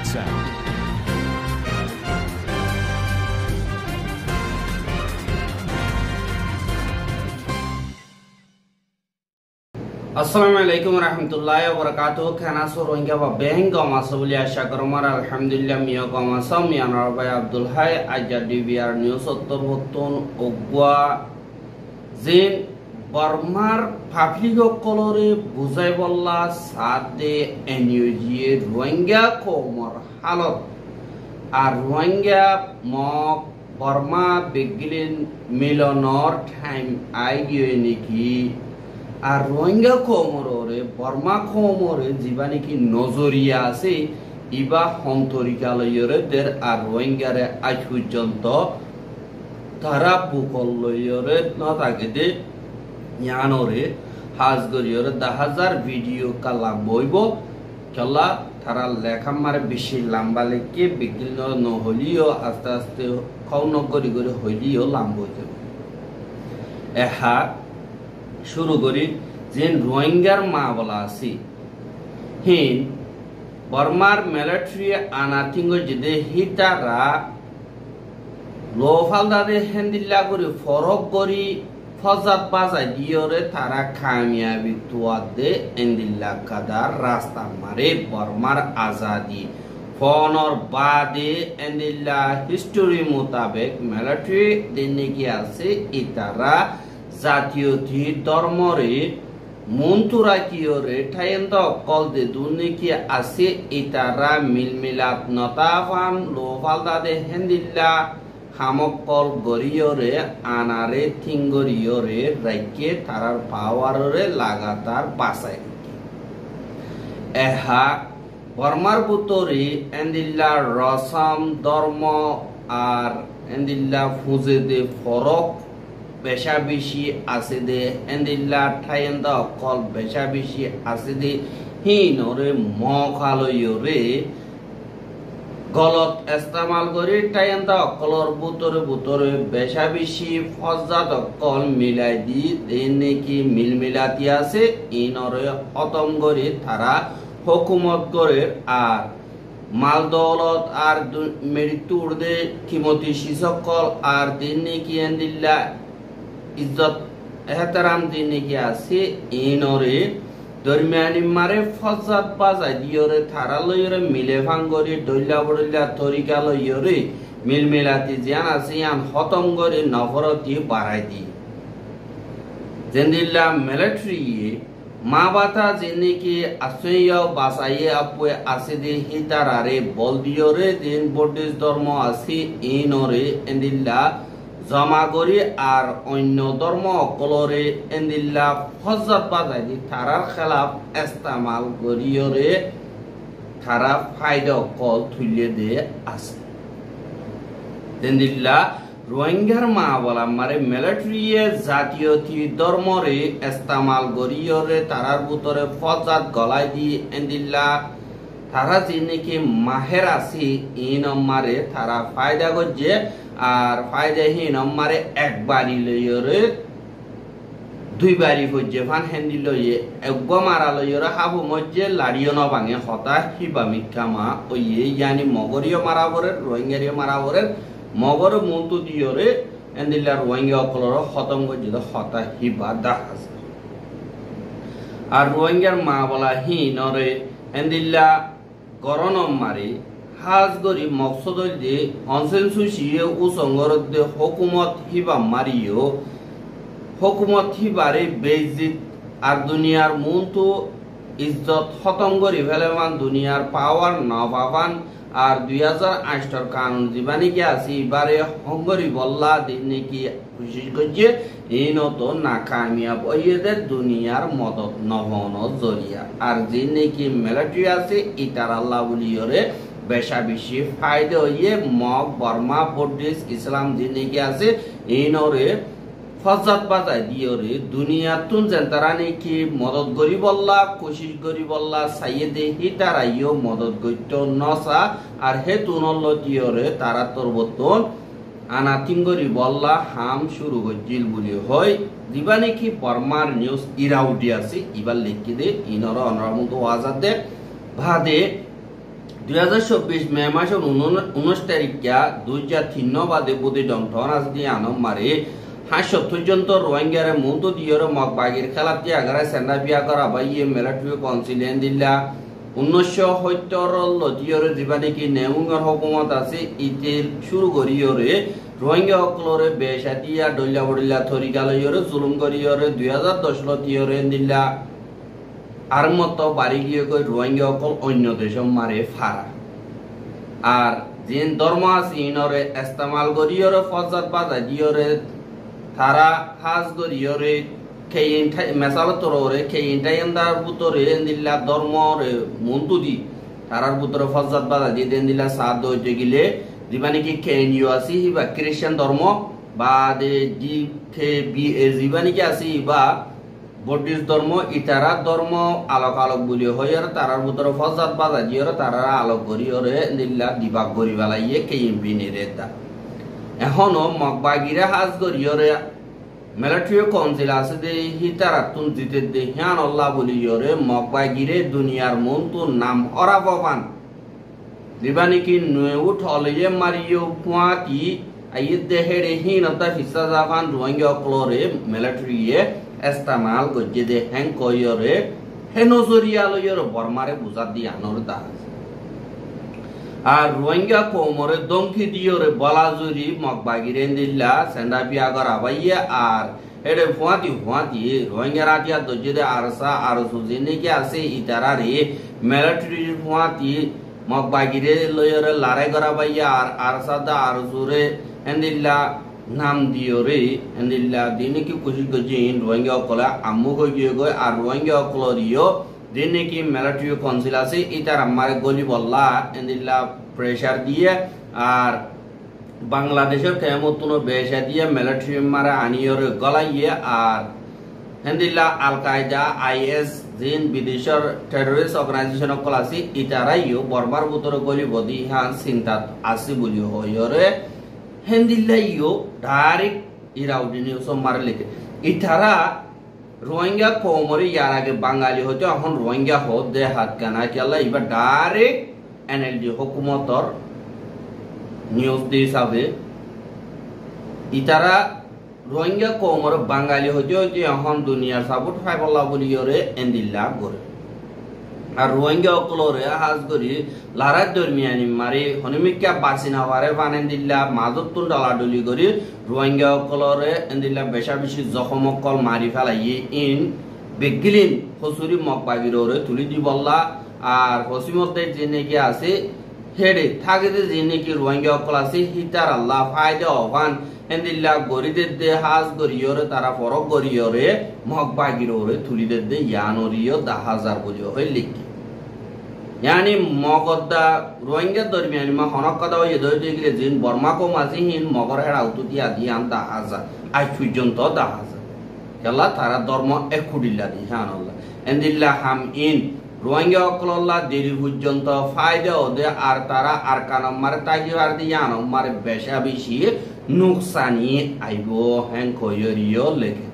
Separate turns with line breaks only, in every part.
sound.
Assalamualaikum warahmatullahi wabarakatuh. Kana so rohingya ba behengga masabuli asha karomar alhamdulillah miyo kama sam ya narbai Abdul Hai aja DBR news ottor hotton ogwa zin Burmar public colore buzai bolla sade NUG rohingya komor halot ar rohingya mo Burma begilin milonor time idea niki আর রোহিঙ্গা কোমরে বর্মা কোমরে জীবানি কি নজরিয়া আছে ইবা হন্তরিকালয়ের দের আর রোহিঙ্গারে আজ পর্যন্ত তারা বুকলয়ের না থাকে দে ইয়ানরে হাজগরিয়র 10,000 video কালা বইব কলা তারা লেখা মারে বেশি লম্বা লেখে বিগিল নহলিও আস্তে আস্তে কৌন করি করে হইলিও লম্বা হইতে এহা শুরু করি যে রোহিঙ্গার মা বলা আছে হিন বর্মার মিলিটারি আনাতিঙ্গ যেদে হিতারা লোফালদাদে হেন্দিল্লা করে ফরক করি ফজাত বাজাই দিয়রে তারা কামিয়াবি তুয়াদে এন্দিল্লা কাদার রাস্তা মারে বর্মার আজাদি ফনর বাদে এন্দিল্লা হিস্টোরি মোতাবেক মিলিটারি দিনে কি আছে ইতারা জাতীয় ধর্মরে মন্তুরা কিয়রে ঠাইন্দ কল দে দুর্নীতি আছে ইতারা মিলমিলাত নতাফান লোফালদাদে হেন্দিল্লা হামকল গরিয়রে আনারে থিঙ্গরিয়রে রাইকে তারার পাওয়ারে লাগাতার বাসায় এহা বর্মার বুতরি এন্দিল্লা রসম ধর্ম আর এন্দিল্লা ফুজে দে ফরক বেশা বেশি আছে দে এন্দিল্লা ঠাইন্দা কল বেশা বেশি আছে দে হিনরে মখালয়রে গলত ইস্তেমাল করে ঠাইন্দা কলর বুতরে বেশা বেশি ফজাত কল মিলাই দি দেনে কি মিলমিলাতি আছে ইনরে খতম করে তারা হুকুমত করে আর মাল দৌলত আর মৃত্যুর দে কিমতি শিসকল আর দিনে কি এন্দিল্লা ইজ্জত এহতারাম দিনে কি আছে ইনরে দরমিয়ানি মারে ফজাত বাজাই দিয়রে থারা লইরে মিলে ভাঙ্গরি দইলা বড়িলা তরিকা লইরে মিলমিলাতি জান আছে আন খতম করে নফরতি বাড়াই দি জেন্দিল্লা মিলিটারি মা বাতা জিনে কি আসইয়া বাসাইয়ে আপুয়ে আছে দে হিতারারে বল দিয়রে দিন বডিস ধর্ম আছে ইনরে এন্দিল্লা জমা করি আর অন্য ধর্ম অকলরে এন্দিল্লা ফজাত বাজাই দি তারার খেলাফ ইস্তেমাল করিয়রে তারা ফায়দা কল তুলে দে আছে এন্দিল্লা রোহিঙ্গার মা বলা মারে মিলিটারি জাতীয় ধর্মরে ইস্তেমাল করিয়রে তারার ভিতরে ফজাত গলাই দি এন্দিল্লা তারা যিনি কি মাহের আছে ইন মারে তারা ফায়দা করছে আর ফায়দাহীন মারে একবারই লইরে দুইবারই হচ্ছে ফান হেন্দি লইয়ে একগো মারা লইরে হাবু মধ্যে লাড়িও ন ভাঙে হতা হিবা মিক্ষামা ওইয়ে ইয়ানি মগরীয় মারা পরে রোহিঙ্গারিও মারা পরে মগর মন্তু দিয়রে এন্দিল্লা রোহিঙ্গা অকলর খতম করছে হতা হিবা দেখা যায় আর রোহিঙ্গার মা বলা হিনরে এন্দিল্লা গরনম মারি হাজ গরি মকসদ দে কনসেনসুসিয়ে উসঙ্গর দে হুকুমত হিবা মারিও হুকুমত হিবারে বেইজিত আর দুনিয়ার মুন্তু ইজ্জত খতম করি ফেলেমান দুনিয়ার পাওয়ার নবাবান আর 2008 কানুন জীবানি কি আছে এবারে হঙ্গরি বল্লা দিনে কি খুশি করছে এই নত নাকামিয়াব ওইদের দুনিয়ার মদত নহন জরিয়া আর দিনে কি মিলিটারি আছে ইতার আল্লাহ বলিয়রে বেশা বেশি ফায়দা হইয়ে মগ বর্মা বডিস ইসলাম দিনে কি আছে এই নরে ফজাত বাজাই দিয়রে দুনিয়া তুন যেন্তারা নাকি মদত করি বললা কোশিশ করি বললা সাইয়েদে হিতারাইও মদত গইত নসা আর হে তুনল দিয়রে তারা তোর বতন আনা তিঙ্গরি বললা হাম শুরু হইছিল বলি হয় দিবা নাকি বর্মার নিউজ ইরাউডি আছে ইবার লিখি দে ইনর অনরামন্ত আজাদ দে ভাদে 2024 মে মাসের 19 তারিখা 2003 বাদে বুদি ডংঠন আজ দিয়ে আনম মারে 70 জন তো রোহিঙ্গারে মুতো দিয়র মগবাগির খেলাত দিয়ে আগারে সেন্ডা বিয়া করা বাইয়ে মিলিটারি কাউন্সিল দিল্লা 1970 লদিয়র জীবানি কি নেউঙ্গর হুকুমত আছে ইতিল শুরু করিয়রে রোহিঙ্গা সকলরে বেশাতিয়া ডল্লা বড়িলা থরিকালয়রে জুলুম করিয়রে 2010 লদিয়রে দিল্লা আর মতো বাড়ি গিয়ে কই রোহিঙ্গা সকল অন্য দেশে মারে ফারা আর জিন ধর্ম আছে ইনরে ইস্তেমাল করিয়রে ফজত বাজা দিয়রে তারা হাজ করিয়রে কেইন মেসাল তোরে কেইন টাইন্দার বুতরে দিল্লা ধর্মরে মন্তুদি তারার বুতরে ফজত বাজা দিয়ে দেন দিল্লা সাদ হইতে গিলে জীবানি কি কেনিও আছে বা খ্রিস্টান ধর্ম বা দে জি কে বি এ জীবানি কি আছে বা বৌদ্ধ ধর্ম ইতারা ধর্ম আলোক আলোক বলি হয় আর তারার ভিতরে ফজত বাজা দিয়ে তারা আলোক করি ওরে দিল্লা দিবাগ করি বেলাইয়ে কেএমপি নিরেতা এখনো মগবাগিরে হাজ করি ওরে মিলিটারি কাউন্সিল আছে দে হিতারা তুন দিতে দে হিয়ান আল্লাহ বলি ওরে মগবাগিরে দুনিয়ার মন তো নাম অরা ভবান দিবানি কি নুয়ে উঠ অলিয়ে মারিও ফুয়াতি আইয়ে দেহেরে হিনতা হিসা জাফান রোহিঙ্গা ক্লোরে মিলিটারিয়ে ইস্তেমাল গজ্জে দে হ্যাং কইরে হেনজরিয়া লইর বর্মারে বুঝা দি আনর দা আর রোহিঙ্গা কোমরে দমকি দিয়রে বলাজুরি মগবাগিরে দিল্লা সেন্ডা বিয়া করা বাইয়া আর এডে ফুয়াতি রোহিঙ্গা রাতিয়া দজ্জে দে আরসা আর সুজিনে কি আছে ইতারা রে মিলিটারি ফুয়াতি মগবাগিরে লইরে লড়াই করা বাইয়া আর আরসা দা আর জুরে হেন্দিল্লা নাম দিয়রে হেন্দিল্লা দিনে কি কোশিশ করছে রোহিঙ্গা সকলে আম্মু কই গিয়ে গই আর রোহিঙ্গা সকলরিও দিনে কি মিলিটারি কাউন্সিল আছে ইতার আমারে গলি বল্লা হেন্দিল্লা প্রেসার দিয়ে আর বাংলাদেশের কেমতন বেশা দিয়ে মিলিটারি মারে আনিয়রে গলাইয়ে আর হেন্দিল্লা আল কায়দা আইএস জিন বিদেশের টেররিস্ট অর্গানাইজেশন সকল আছে ইতারাইও বর্মার ভিতরে গলি বদি হান চিন্তাত আছে বলি হইরে হেন্দিল্লাইও ডাইরেক্ট ইরাউডিনি সব মারে লিখে ইতারা রোহিঙ্গা কোমরে ইয়ার আগে বাঙালি হতো এখন রোহিঙ্গা হত দে হাত কানা কেলা এবার ডাইরেক্ট এনএলডি হুকুমতর নিউজ দিয়ে হিসাবে ইতারা রোহিঙ্গা কোমর বাঙালি হইতে এখন দুনিয়ার সাপোর্ট ফাইবল্লা বলি ওরে এন্দিল্লা করে আর রোহিঙ্গা অকলরে হাজ করি লারাত দরমিয়ানি মারি হনিমিকা বাসিনা ওয়ারে বানেন দিল্লা মাজতুন ডালাডলি করি রোহিঙ্গা অকলরে এন্দিল্লা বেশা বেশি জখম অকল মারি ফেলাই ইন বেগিলিন হসুরি মগবাগিরে তুলি দিবল্লা আর হসিমতে যে নাকি আছে হেডে থাকে যে নাকি রোহিঙ্গা অকল আছে হিতার আল্লাহ ফায়দা অভান হেন্দিল্লা গরিদে দে হাজ গরিয়রে তারা ফরক গরিয়রে মগবাগিরে তুলি দে ইয়ানরিও 10,000 বলিও হয় লিখি यानी मगदा रोहिंग्या दरमियान मा हनकदा ওই দইতে গিলে জিন বর্মা কো মাঝি হিন মগর হেড়া উতুতি আদি আন 10,000 আই পর্যন্ত 10,000 কেলা তারা ধর্ম একুডিল্লা দি হানাল্লাহ এন্দিল্লা হাম ইন রোহিঙ্গা অকলল্লা দেরি পর্যন্ত ফায়দা ওদে আর তারা আর কানাম মারে তাগি আর দি আন মারে বেশা বেশি নুকসানি আইবো হ্যাং কইরিও লেগে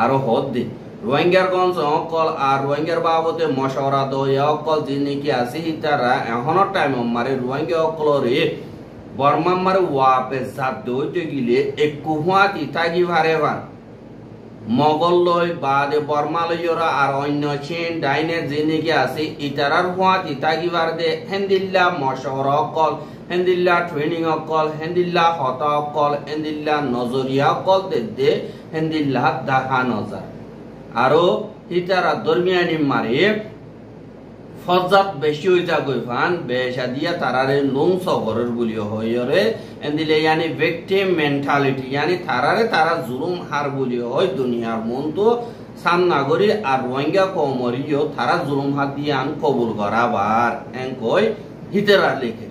আরো হদ দে রোহিঙ্গার গঞ্জ অকল আর রোহিঙ্গার বাবদে মশওয়ারা দয় অকল যিনি কি আছে তারা এখনো টাইম মারে রোহিঙ্গা অকলরে বর্মা মারে ওয়াপে জাত দইতে গিলে একু হুয়াতি তাগি ভারে ভান মগল লই বাদে বর্মা লইরা আর অন্য চীন ডাইনে যিনি কি আছে ইতারার হুয়াতি তাগি ভার দে হেন্দিল্লা মশওয়ারা অকল হেন্দিল্লা ট্রেনিং অকল হেন্দিল্লা হতা অকল হেন্দিল্লা নজরিয়া অকল দে হেন্দিল্লা দেখা নজর আরো হিতারা দরমিয়ানি মারে ফজাত বেশি হইতা গইফান বেশা দিয়া তারারে নুন সগরের বলিও হইরে এন্দিলে ইয়ানি ভিকটিম মেন্টালিটি ইয়ানি তারা জুলুম হার বলিও হয় দুনিয়ার মন তো সামনা করি আর রোহিঙ্গা কমরিও তারা জুলুম হাত দিয়ে আন কবুল করাবার এন কই হিতারা লিখে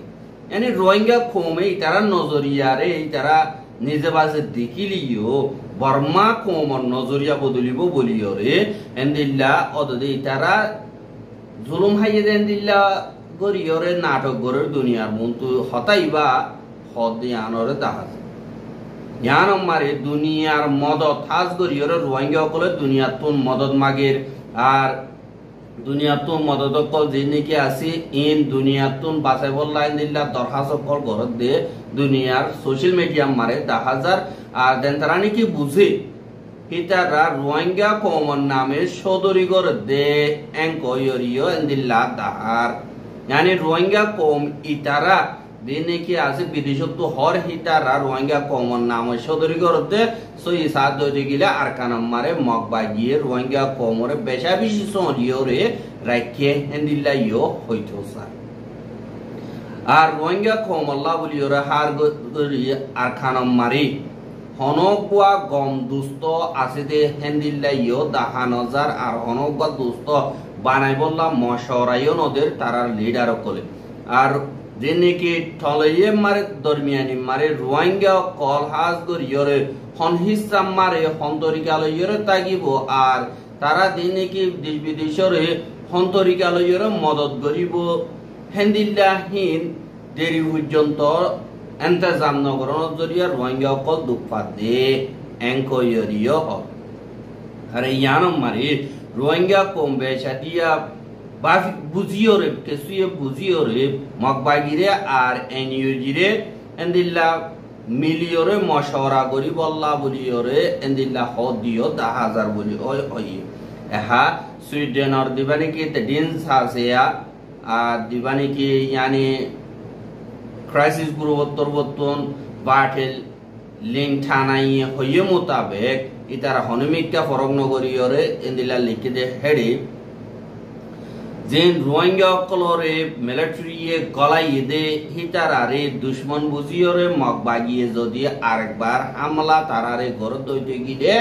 ইয়ানি রোহিঙ্গা কমে তারা নজরিয়ারে তারা নিজে বাজে দেখিলিও বর্মা কোমর নজরিয়া বদলিব বলিয়রে এন্দিল্লা অদদে তারা জুলুম হাইয়ে দেন্দিল্লা গরিয়রে নাটক গরের দুনিয়ার মন্তু হতাইবা হদে আনরে দাহাজ ইয়ান মারে দুনিয়ার মদত হাজ গরিয়রে রোহিঙ্গা সকলে দুনিয়ার তুন মদত মাগের আর দুনিয়াতুন মদত কল যে নাকি আছে ইন দুনিয়াতুন বাঁচাই বললা ইন্দিল্লা দরখাস্ত কল ঘরত দে দুনিয়ার সোশ্যাল মিডিয়া মারে 10,000 আর দেন তারা নাকি বুঝে হিতারা রোহিঙ্গা কমন নামে সদরি গর দে এঙ্কয়রিও ইন্দিল্লা দাহার yani রোহিঙ্গা কম ইতারা যে নাকি আছে বিদেশত হর হিতারা রোহিঙ্গা কমন নামে সদরি গর দে সই সাত দই গিলা আর কানাম মারে মগবা গিয়ে রোহিঙ্গা কমরে বেশা বেশি সরিও রে রাখে ইন্দিল্লা ইয়ো হইতো স্যার আর রোহিঙ্গা কম আল্লাহ বলিও রে হার গরি আর কানাম মারি হনকুয়া গম দুস্ত আছে দে হেন্দিল্লা ইয়ো 10,000 আর হনকুয়া দুস্ত বানাই বললাম মশরাইও নদের তারার লিডার কলে আর যে নাকি ঠলইয়ে মারে দরমিয়ানি মারে রোহিঙ্গা কল হাজ গরিয়রে হন হিসা মারে হন্তরিকালয়রে তাগিব আর তারা যে নাকি দেশ বিদেশরে হন্তরিকালয়রে মদত করিব হেন্দিল্লাহীন দেরি পর্যন্ত এন্তেজাম নগরণ জরিয়া রোহিঙ্গা কল দুঃখা দে এঙ্কয়রিও হল আরে ইয়ানম মারি রোহিঙ্গা কম বেশা দিয়া বাফি বুঝিও রে কেসুয়ে বুঝিও রে মগবাগিরে আর এনইউজিরে এন্দিল্লা মিলিয়রে মশওয়ারা করি বল্লা বলিও রে এন্দিল্লা হদ দিও 10,000 বলি ওই ওই এহা সুইডেনর দিবানি কি দিন সাসেয়া আর দিবানি কি यानी ক্রাইসিস পরিবর্তন বাটেল লিঙ্ক থানাই হইয়ে মোতাবেক ইতারা হনমিকা ফরক নগরীয়রে এন্দিলা লিখে দে হেডি যে রোহিঙ্গা কলরে মিলিটারিয়ে গলাই দে হিতারারে দুশ্মন বুঝিয়রে মগবাগিয়ে যদি আরেকবার হামলা তারারে গড় দইতে গিয়ে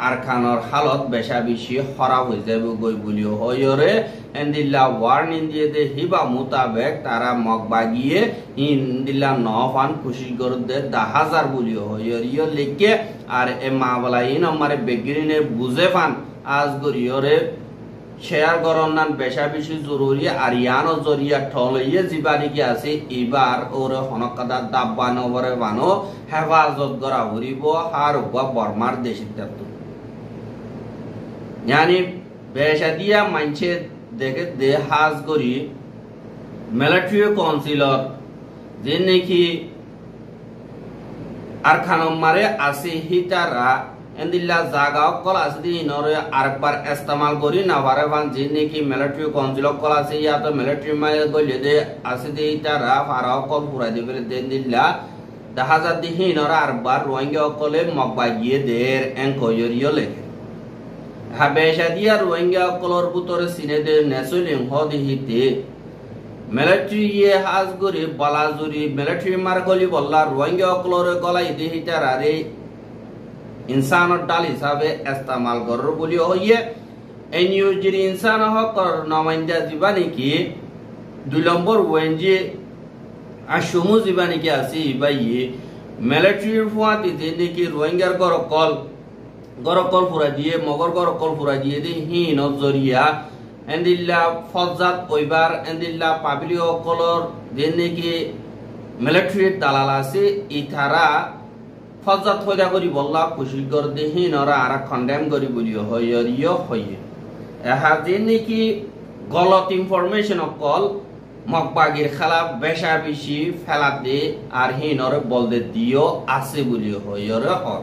আর খানর হালত বেশা বেশি খারাপ হয়ে যাবে গই বলিও হয়রে এন্দিল্লা ওয়ার্নিং দিয়ে দে হিবা মোতাবেক তারা মগবাগিয়ে ইন্দিল্লা নফান খুশি করে দে 10,000 বলিও হয়রিও লিখে আর এ মাবলা ইন আমারে বেগিরিনে বুঝে ফান আজ গরিয়রে শেয়ার গরনান বেশা বেশি জরুরি আর ইয়ানো জরিয়া ঠলইয়ে জিবানি কি আছে এবার ওরে হনকাদা দাব্বানো বরে বানো হেফাজত করা হরিব হার উবা বর্মার দেশিত yani বেশা দিয়া মানছে দেখে দে হাজ করি মিলিটারি কাউন্সিলর যে নাকি আর খানম মারে আছে হিতারা এন্দিল্লা জাগা কল আছে দি নরে আরেকবার ইস্তেমাল করি না পারে বান যে নাকি মিলিটারি কাউন্সিল কল আছে ইয়া তো মিলিটারি মায়ে গলে দে আছে দি তারা ফারাও কল পুরা দিবে দেন্দিল্লা 10,000 দি নরে আরেকবার রোহিঙ্গা কলে মগবা গিয়ে দের এনকয়রিও লেখে হাবেশা দিয়া রোহিঙ্গা কলর ভিতরে সিনে দে নেসলিং হদি হিতে মিলিটারি ইয়ে হাজ গরি বালাজুরি মিলিটারি মার গলি বল্লা রোহিঙ্গা কলরে গলাই দে হিতারারে ইনসানর ডাল হিসাবে ইস্তেমাল করর বলি হইয়ে এনইউজির ইনসান হকর নমাইন্দা দিবানি কি 2 নম্বর ওয়েনজি আর সমু দিবানি কি আছে ইবাইয়ে মিলিটারি ফুয়াতি দে কি রোহিঙ্গার গরকল পুরা দিয়ে মগর গরকল পুরা দিয়ে দি হি নজরিয়া এন্দিল্লা ফজাত ওইবার এন্দিল্লা পাবলিক কলর দেন কি মিলিটারি দালাল আছে ইথারা ফজাত হইদা করি বল্লা খুশি কর দে হি নরা আর কন্ডেম করি বলিও হইরিও হইয়ে এহা দেন কি গলত ইনফরমেশন কল মগবাগির খেলা বেশা বেশি ফেলা দে আর হি নরে বল দে দিও আছে বলিও হইরে হর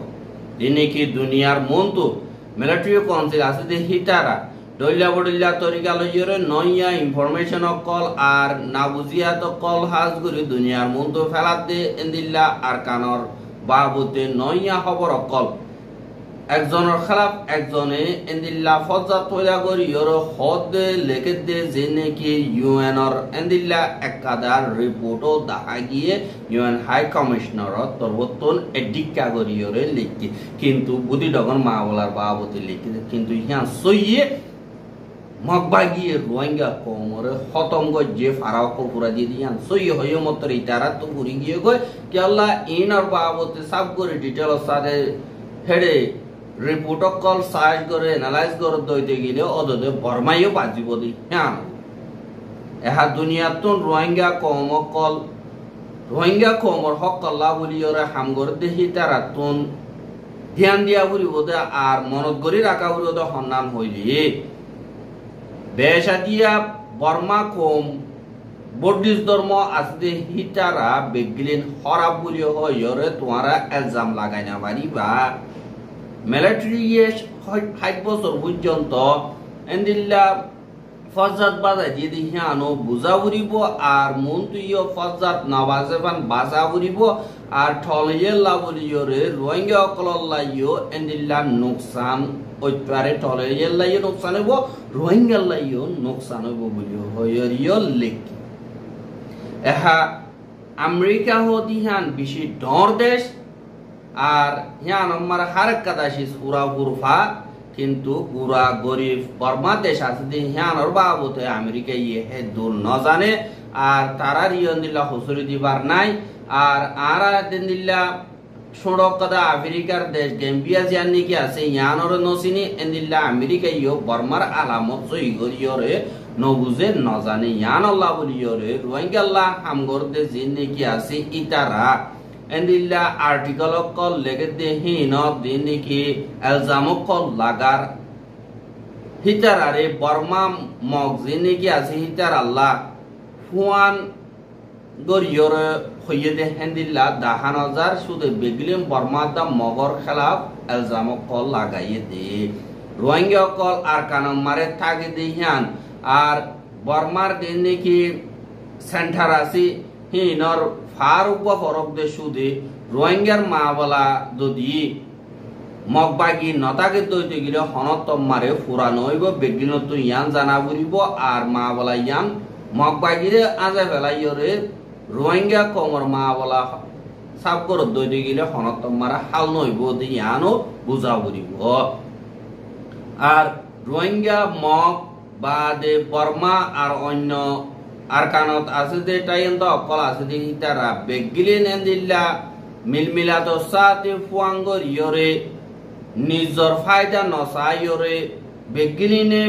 দিনেকি দুনিয়ার মন্তু মিলিটারি কাউন্সিল আছে দে হিতারা দইলা বড়িলা তরিকা লইরে নইয়া ইনফরমেশন কল আর না বুঝিয়া তো কল হাজ করি দুনিয়ার মন্তু ফেলাত দে এন্দিল্লা আর কানর বাবুতে নইয়া খবর কল একজনের খেলাফ একজনে এন্দিল্লা ফজাত তৈরা করি ওর হদ লেখে দে যে নাকি ইউএনর এন্দিল্লা একাদার রিপোর্টও দেখা গিয়ে ইউএন হাই কমিশনার তরবতন এডিকা করি ওরে লিখতে কিন্তু বুদ্ধি ডগন মা বলার বাবুতে লিখতে কিন্তু ইহা সইয়ে মগবাগিয়ে রোহিঙ্গা কোমরে খতমগ যে ফারাও পুরা দিয়ে দিয়ান সইয়ে হইয়ে মতর ইতারা তো ঘুরি গিয়ে গয় কি আল্লাহ ইনর বাবুতে সব করে ডিটেল সাথে হেডে রিপোর্ট কল সার্চ করে এনালাইজ করে দইতে গেলে অদতে বর্মাইও বাজিব দি হ্যাঁ এহা দুনিয়াতুন রোহিঙ্গা কমর হক আল্লাহ বলি ওরে হামগর দেহি তারা তুন ধ্যান দিয়া বলি ওদের আর মনত করি রাখা বলি ওদের সন্ধান হইলি বেশা দিয়া বর্মা কম বৌদ্ধিস্ট ধর্ম আসতে হিতারা বেগলিন হরাব বলি হয়রে তোমারা এলজাম লাগাই না পারিবা মিলিটারি 60 বছর পর্যন্ত এন্দিল্লা ফজাত বাজা যদি হিয়ানো বুঝা উড়িব আর মন তুইও ফজাত নবাজেবান বাজা উড়িব আর ঠলিয়েল্লা বলিয়রে রোহিঙ্গা অকলল্লাইও এন্দিল্লা নোকসান ওইপারে ঠলিয়েল্লাইও নোকসান হইব রোহিঙ্গাল্লাইও নোকসান হইব বলি হইরিও লেখি এহা আমেরিকা হদিহান বেশি ডর দেশ আর হিয়ান আমার হারকাদাসি সুরা বুরফা কিন্তু পুরা গরিব বর্মা দেশ আছে হিয়ানোর বাবতে আমেরিকা ইয়ে দূর ন জানে আর তারা রিয়ন দিল্লা হুসুরি দিবার নাই আর আরা দিন দিল্লা সড়ক কথা আফ্রিকার দেশ গেম্বিয়া জিয়ান নাকি আছে ইয়ানোর নসিনি এন্দিল্লা আমেরিকা ইয়ো বর্মার আলামত সই গরিয়রে নবুজে ন জানে ইয়ান আল্লাহ বলিয়রে রোহিঙ্গা আল্লাহ হামগর দেশ জিন নাকি আছে ইতারা এন্দিল্লা আর্টিকেল কল লেগে দে হিন দিন নাকি এলজাম কল লাগার হিতারারে বর্মা মগ জিন নাকি আছে হিতার আল্লাহ ফুয়ান গরিয়রে হইয়ে দে হেন্দিল্লা দাহান হাজার সুদে বেগলিম বর্মা দা মগর খেলাফ এলজাম কল লাগাইয়ে দে রোহিঙ্গা কল আর কানম মারে থাকে দে হিয়ান আর বর্মার দিন নাকি সেন্টার আছে হিনর ফারুক ফরক দে সুদে রোহিঙ্গার মা বলা যদি মগবাগি নতাকে দইতে গেলে হনত মারে ফুরানো হইব বেগিনত ইয়ান জানা বুড়িব আর মা বলা ইয়ান মগবাগিরে আজে ফেলাইরে রোহিঙ্গা কমর মা বলা সাব করে দইতে গেলে হনত মারা হাল নইব ইয়ানো বুঝা বুড়িব আর রোহিঙ্গা মগ বা দে বর্মা আর অন্য আর কানত আছে যে টাইন তো অকল আছে যে তারা বেগিলিন এন্দিল্লা মিলমিলাত সাথে ফুয়াঙ্গর ইয়রে নিজর ফায়দা নসাইয়রে বেগিলিনে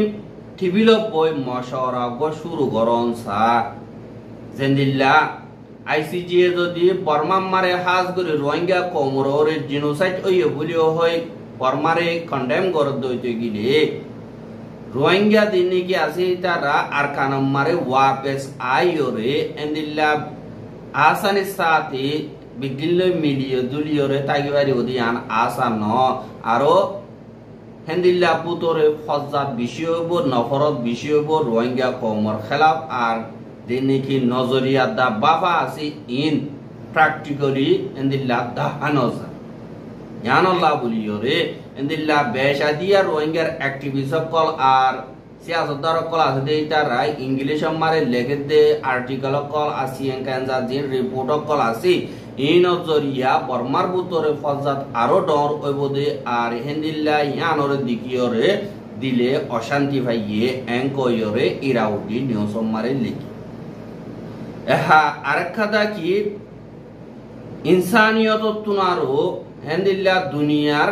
টিবিল বই মশরা গো শুরু করন সা জেন্দিল্লা আইসিজি যদি বর্মা মারে হাজ করে রোহিঙ্গা কোমরে জিনোসাইড ওই বলিও হয় বর্মারে কন্ডেম করে দইতে গিলে রোহিঙ্গা দিন কি আছে তারা আর কানম মারে ওয়াপেস আইরে এন্দিল্লা আসানি সাথে বিগিল মিলিয়ে দুলিয়রে তাগিবারি ওদিয়ান আসা ন আরো হেন্দিল্লা পুতরে ফজাত বিষয় হইব নফরত বিষয় হইব রোহিঙ্গা কমর খেলাফ আর দিন কি নজরিয়া দা বাবা আছে ইন প্র্যাকটিক্যালি এন্দিল্লা দাহানজা ইয়ানল্লাহ বলিয়রে এন্দিল্লা বেশা দিয়া রোহিঙ্গার অ্যাক্টিভিস্ট কল আর সিয়াসতদার কল আছে দে তারা ইংলিশ মারে লেগে দে আর্টিকেল কল আসিয়ান কানজা জিন রিপোর্ট কল আছে এই নজরিয়া বর্মার বুতরে ফজাত আরো ডর হইব দে আর হেন্দিল্লা ইয়ানরে দিকিয়রে দিলে অশান্তি ভাইয়ে এঙ্কয়রে ইরাউডি নিউজ মারে লিখি এহা আরেকটা কি ইনসানিয়ত তুনারো হেন্দিল্লা দুনিয়ার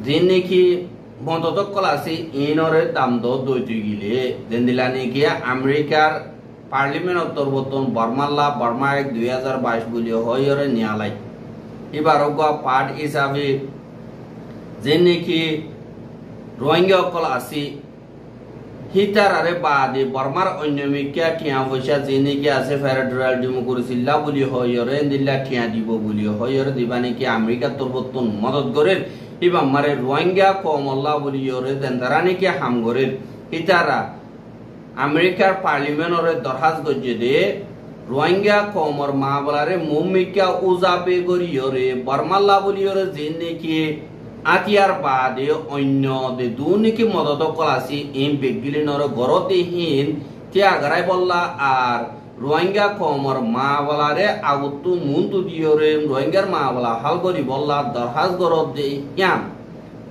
দিন নাকি মদত কল আছে ইনরে দাম দইতে গিলে হেন্দিল্লা নাকি আমেরিকার পার্লিমেন্ট অন্তর্বর্তন বর্মাল্লা বর্মা 2022 বলি হয়রে নিয়ালাই এবার পার্ট হিসাবে যে নাকি রোহিঙ্গা কল আছে হিতার আরে বাদে বর্মার অন্যমিকা ঠিয়া পয়সা যে নাকি আছে ফেডারেল ডেমোক্রেসিল্লা বলি হয়রে দিল্লা ঠিয়া দিব বলি হয়রে দিবা নাকি আমেরিকার তরবর্তন মদত করেন এবার মারে রোহিঙ্গা কমল্লা বলি হরে দেন্দারা নাকি হাম করেন হিতারা আমেরিকার পার্লিমেন্টরে দরখাস্ত করছে দে রোহিঙ্গা কমর মা বলারে মুমিকা উজাবে করিয়রে বর্মাল্লা বলি হরে যে নাকি আতিয়ার বাদে অন্য দে দুনিকি মদত কলাসি ইম বেগিলিনর গরতে হিন ত্যাগরাই বললা আর রোহিঙ্গা কমর মা বলারে আগুতু মুন্তু দিয়রে রোহিঙ্গার মা বলা হাল করি বললা দরহাজ গরত দে ইয়াম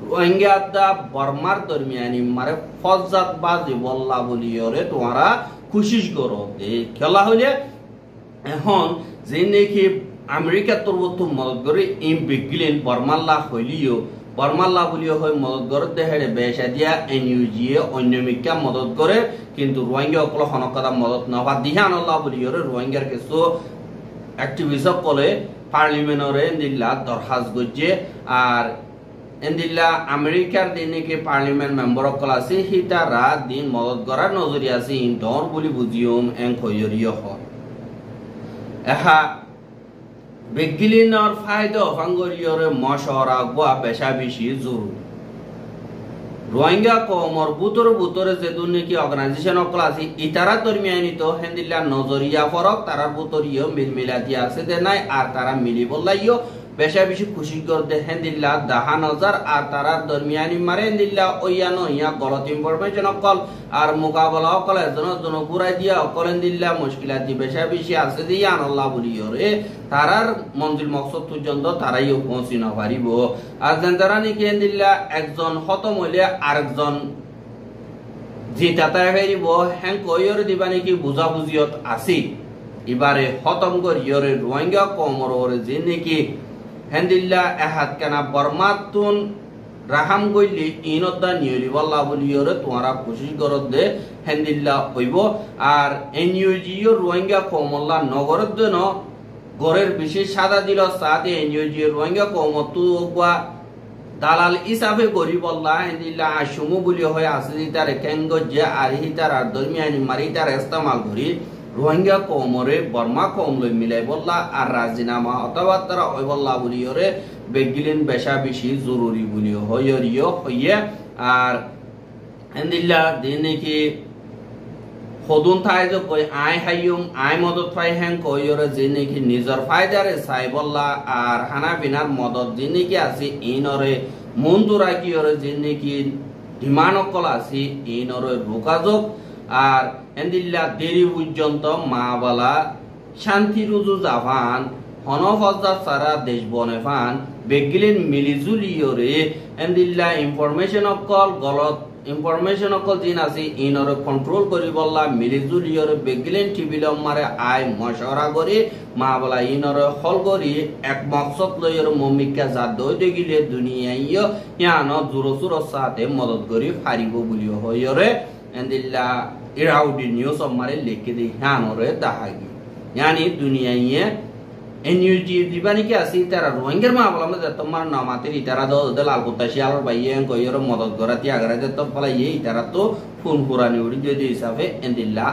রোহিঙ্গা দা বর্মার দরমিয়ানি মারে ফজাত বাজি বললা বলিয়রে তোমরা খুশিস গরত দে খেলা হইলে এখন যে নাকি আমেরিকা তরবত মদত করে ইম বেগিলিন বর্মাল্লা হইলিও বর্মাল্লা বলিও হয় মদত করে দেহে বেশা দিয়া এনইউজিএ অন্যমিকা মদত করে কিন্তু রোহিঙ্গা অকল হনকদা মদত নবা দিহানল্লাহ বলিওরে রোহিঙ্গার কিছু অ্যাক্টিভিস্ট কলে পার্লিমেন্টরে দিল্লা দরখাস্ত করছে আর এন্দিল্লা আমেরিকার দিনে কি পার্লামেন্ট মেম্বার অকল আছে হিতারা দিন মদত করার নজরি আছে ইন্টর বলি বুঝিওম এং খয়রিয় হল এহা বেগিলিনর ফায়দা অফাঙ্গরিয়রে মশরা গোয়া পেশা বেশি জরুরি রোহিঙ্গা কমর বুতরে যে দুর্নীতি অর্গানাইজেশন অকল আছে ইতারা দরমিয়ানিত হেন্দিল্লা নজরিয়া ফরক তারার বুতরিও মিলমিলাতি আছে দে নাই আর তারা মিলি বললাইও পেশা বেশি খুশি করতে হেন্দিল্লা দাহা নজর আর তারার দরমিয়ানি মারে হেন্দিল্লা ওইয়ানো ইয়া গলত ইনফরমেশন অকল আর মোকাবলা অকল এজন ঘুরাই দিয়া অকল হেন্দিল্লা মুশকিলাতি পেশা বেশি আছে দিয়ে আনল্লাহ বলিও রে তারার মঞ্জিল মকসদ পর্যন্ত তারাইও পৌঁছি না পারিব আর যারা নাকি হেন্দিল্লা একজন খতম হইলে আরেকজন জিতাতায় ফেরিব হ্যাং কইয়র দিবা নাকি বুঝাবুঝিয়ত আছে এবারে খতম করিয়রে রোহিঙ্গা কমর যে নাকি হেন্দিল্লা এহাত কেনা বর্মাতুন রাহাম গইলি ইনদ্দা নিয়লি বল্লা বলিয়রে তোমরা কোশিশ করত দে হেন্দিল্লা হইব আর এনইউজিও রোহিঙ্গা কমল্লা নগরত দেন গরের বিশেষ সাদা দিল সাথে এনইউজি রোহিঙ্গা কমতু বা দালাল হিসাবে গরি বল্লা হেন্দিল্লা আশুমু বলি হয় আছে তার কেঙ্গ যে আর হিতার আর দরমিয়ানি মারি তার ইস্তেমাল করি রোহিঙ্গা কমরে বর্মা কম লই মিলাই বললা আর রাজিনামা অথবা তারা ওই বললা বলিওরে বেগিলিন বেশা বেশি জরুরি বলিও হইয়রিও হইয়ে আর হেন্দিল্লা দিনে কি খদুন থাই যে কই আই হাইয়ুম আই মদত পাই হ্যাং কইয়রে যে নাকি নিজর ফায়দারে চাই বললা আর হানা বিনার মদত যে নাকি আছে ইনরে মন দুরা কিয়রে যে নাকি ডিমানকল আছে ইনরে রোকাযোগ আর এন্দিল্লা দেরি পর্যন্ত মা বলা শান্তি রুজু জাভান হনফজার সারা দেশ বনে ফান বেগিলিন মিলিজুলিয়রে এন্দিল্লা ইনফরমেশন অকল গলত ইনফরমেশন অকল জিন আছে ইনরে কন্ট্রোল করি বললা মিলিজুলিয়রে বেগিলিন টিবিলম মারে আই মশরা করি মা বলা ইনরে হল করি এক মকসদ লইয়র মমিকা জাত দই গিলে দুনিয়াইয় ইয়ান জুরসুর সাথে মদত করি ফারিব বলিও হইরে এন্দিল্লা ইরাউডি নিউজ আমারে লিখে দি হানরে দাহাগি यानी दुनिया ये एनयूजी दिबानी के आसी तारा रोहिंगर मा बला में तमार नामाते इतारा दो दलाल कुताशियाल भाई को योर मदद करती अगर तो फला ये इतारा तो फोन पुरानी उड़ी जो हिसाबे एंदिल्ला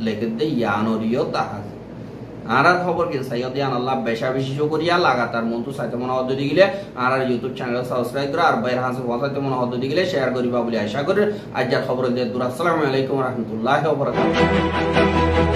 लेके दे यानोरियो ताहा आरा खबर के सयद यान अल्लाह बेशा बेशी शुक्रिया लगातार মন্তু সাইতে মন হদ দিগিলে আর ইউটিউব চ্যানেল সাবস্ক্রাইব করে আর বাইরে হাসে ওয়াসাইতে মন হদ দিগিলে শেয়ার করিবা বলি আশা করি আজ খবর দিয়ে আসসালামু আলাইকুম ওয়া রাহমাতুল্লাহি ওয়া বারাকাতুহু